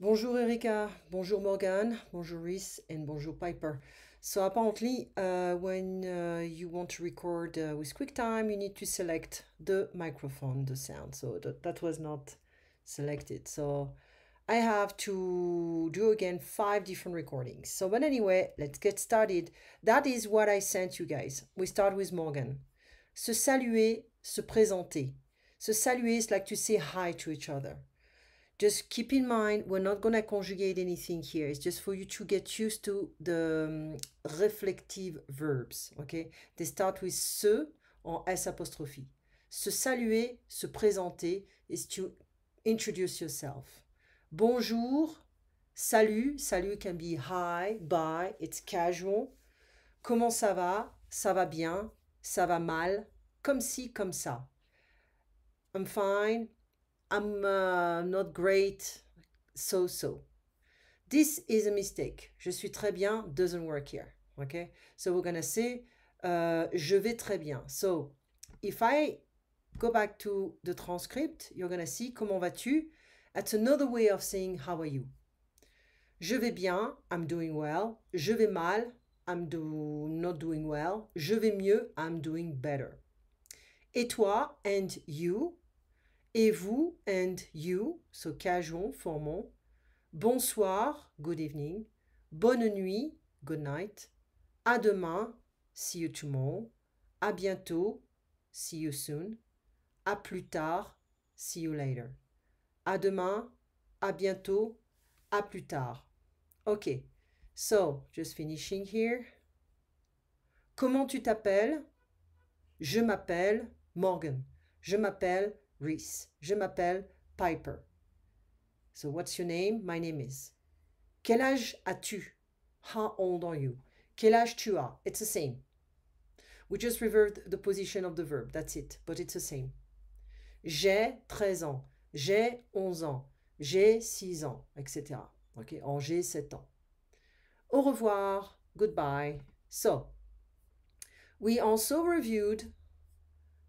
Bonjour Erika, bonjour Morgan, bonjour Reese, and bonjour Piper. So apparently, when you want to record with QuickTime, you need to select the microphone, the sound. So that was not selected. So I have to do again 5 different recordings. So, but anyway, let's get started. That is what I sent you guys. We start with Morgan. Se saluer, se présenter. Se saluer is like to say hi to each other. Just keep in mind, we're not going to conjugate anything here. It's just for you to get used to the reflective verbs, okay? They start with se en S apostrophe. Se saluer, se présenter is to introduce yourself. Bonjour, salut, salut can be hi, bye, it's casual. Comment ça va? Ça va bien, ça va mal, comme ci, comme ça. I'm fine, I'm not great, so. This is a mistake. Je suis très bien doesn't work here. Okay? So we're going to say je vais très bien. So if I go back to the transcript, you're going to see comment vas-tu? That's another way of saying how are you. Je vais bien, I'm doing well. Je vais mal, not doing well. Je vais mieux, I'm doing better. Et toi, and you. Et vous, and you, so casual, formal. Bonsoir, good evening. Bonne nuit, good night. À demain, see you tomorrow. À bientôt, see you soon. À plus tard, see you later. À demain, à bientôt, à plus tard. Okay, so just finishing here. Comment tu t'appelles? Je m'appelle Morgan. Je m'appelle Reese. Je m'appelle Piper. So what's your name? My name is. Quel âge as-tu? How old are you? Quel âge tu as? It's the same. We just revert the position of the verb. That's it. But it's the same. J'ai 13 ans. J'ai 11 ans. J'ai 6 ans, etc. Okay? Or j'ai 7 ans. Au revoir. Goodbye. So, we also reviewed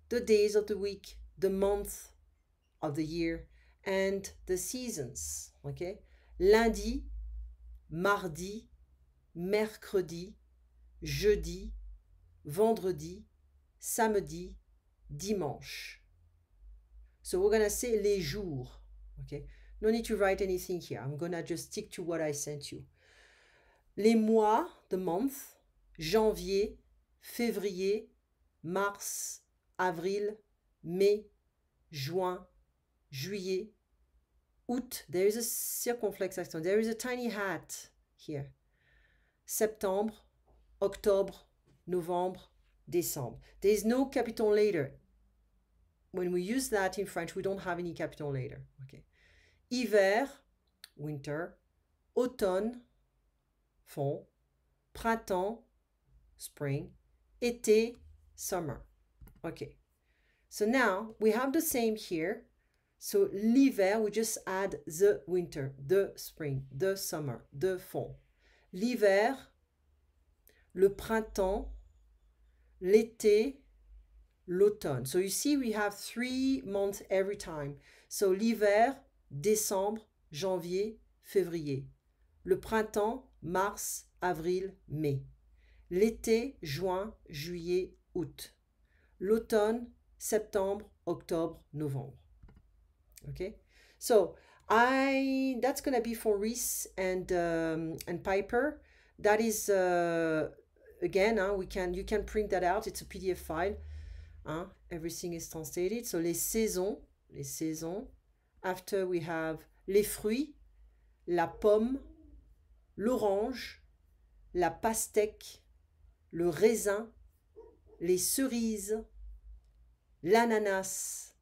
the days of the week, the month of the year, and the seasons. Okay? Lundi, mardi, mercredi, jeudi, vendredi, samedi, dimanche. So we're gonna say les jours. Okay? No need to write anything here. I'm gonna just stick to what I sent you. Les mois, the month, janvier, février, mars, avril, mai, juin, juillet, août. There is a circumflex accent. There is a tiny hat here. Septembre, octobre, novembre, décembre. There is no capital letter. When we use that in French, we don't have any capital letter. Okay. Hiver, winter. Automne, fall. Printemps, spring. Été, summer. Okay. So now we have the same here. So l'hiver, we just add the winter, the spring, the summer, the fall. L'hiver, le printemps, l'été, l'automne. So you see we have 3 months every time. So l'hiver, décembre, janvier, février. Le printemps, mars, avril, mai. L'été, juin, juillet, août. L'automne, septembre, octobre, novembre. Okay? So that's gonna be for Reese and Piper. That is again, you can print that out. It's a PDF file. Everything is translated. So les saisons. After we have les fruits, la pomme, l'orange, la pastèque, le raisin, les cerises, l'ananas,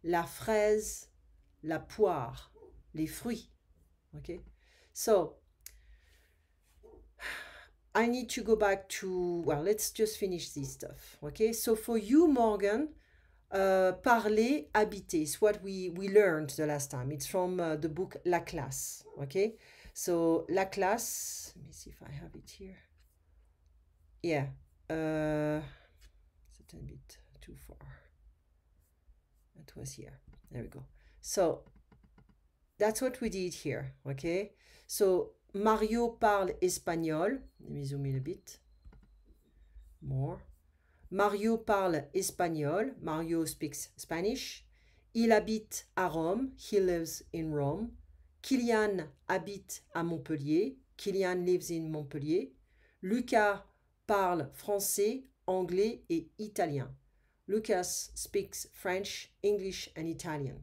la fraise, la poire, les fruits. Okay? So I need to go back to, well, let's just finish this stuff. Okay? So for you, Morgan, parler, habiter is what we learned the last time. It's from the book La Classe. Okay? So La Classe, let me see if I have it here. Yeah. It's a bit too far. It was here. There we go. So that's what we did here, okay? So Mario parle espagnol. Let me zoom in a bit more. Mario parle espagnol. Mario speaks Spanish. Il habite à Rome. He lives in Rome. Kylian habite à Montpellier. Kylian lives in Montpellier. Lucas parle français, anglais et italien. Lucas speaks French, English and Italian.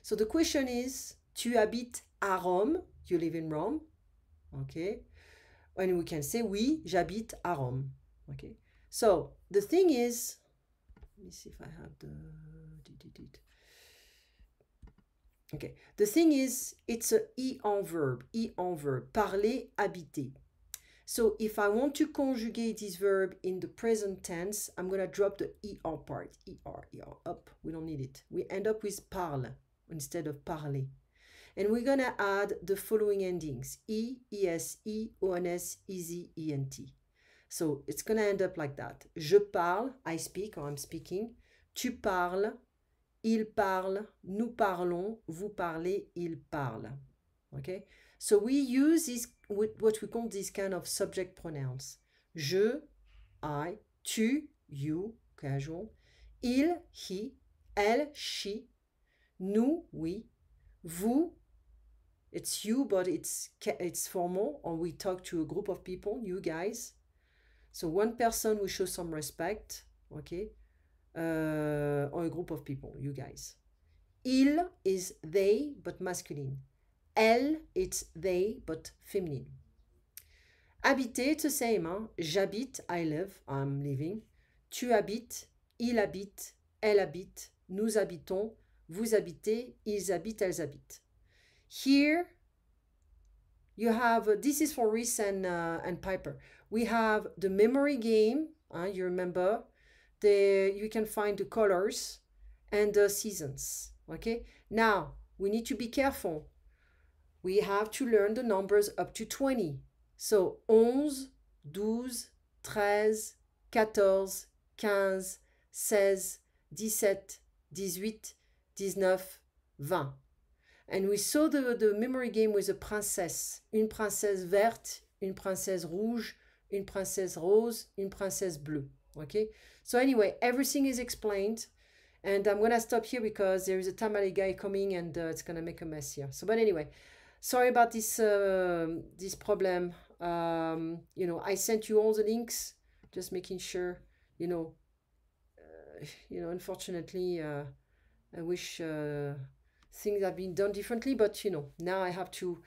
So the question is, tu habites à Rome? You live in Rome. Okay. And we can say, oui, j'habite à Rome. Okay. So the thing is, let me see if I have the... Okay. The thing is, it's a en verb, parler, habiter. So if I want to conjugate this verb in the present tense, I'm going to drop the er part, up. We don't need it. We end up with parle instead of parler. And we're going to add the following endings, e, es, on, ez, ent. So it's going to end up like that. Je parle, I speak or I'm speaking. Tu parles, il parle, nous parlons, vous parlez, il parle. Okay? So we use this, what we call this kind of subject pronouns. Je, I, tu, you, casual. Il, he, elle, she. Nous, we. Vous, it's you, but it's formal, or we talk to a group of people, you guys. So one person will show some respect, okay, or a group of people, you guys. Il is they, but masculine. Elle, it's they, but feminine. Habiter, it's the same. Hein? J'habite, I live, I'm living. Tu habites, il habite, elle habite, nous habitons, vous habitez, ils habitent, elles habitent. Here, you have, this is for Reese and Piper. We have the memory game, you remember. You can find the colors and the seasons, okay? Now, we need to be careful. We have to learn the numbers up to 20. So, 11, 12, 13, 14, 15, 16, 17, 18, 19, 20. And we saw the memory game with a princess. Une princesse verte, une princesse rouge, une princesse rose, une princesse bleue. Okay? So anyway, everything is explained. And I'm going to stop here because there is a tamale guy coming and it's going to make a mess here. So, but anyway, sorry about this this problem. You know, I sent you all the links, just making sure, you know, unfortunately, I wish things have been done differently, but, you know, now I have to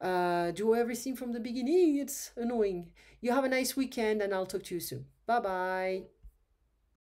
do everything from the beginning. It's annoying. You have a nice weekend and I'll talk to you soon. Bye-bye.